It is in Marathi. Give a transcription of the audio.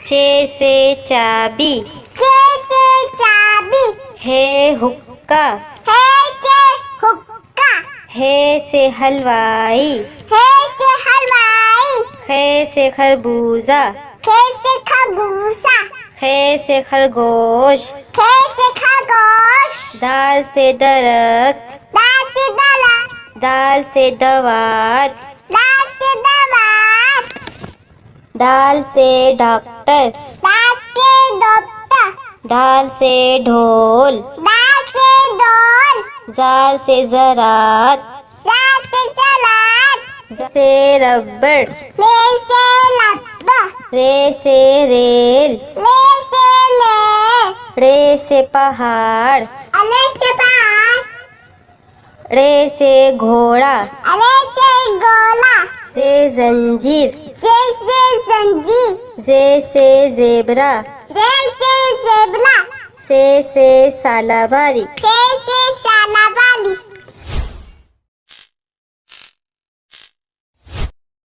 चे से चाबी, चे से चाबी, है हुक्का, है से हुक्का, है से हलवाई, है से हलवाई, खे से खरबूजा, खे से खरबूजा, खे से खरगोश, खे से खरगोश, दाल से दरख्त, दाल से दरख्त, दाल से दवात, दाल से दवात, दाल से डॉक्टर, दाल से डॉक्टर, दाल से ढोल, दाल से ढोल, जाल से ज़रात, जाल से सलाद, ज़ से रबड़, ले से लब्बा, रे से रेल, ले से ले, रे से पहाड़, अले से पहाड़, रे से घोड़ा, अले से गोला, से जंजीर, जे से जंजीर, जे से जेबरा, जे से जेबला, से सालाबारी, से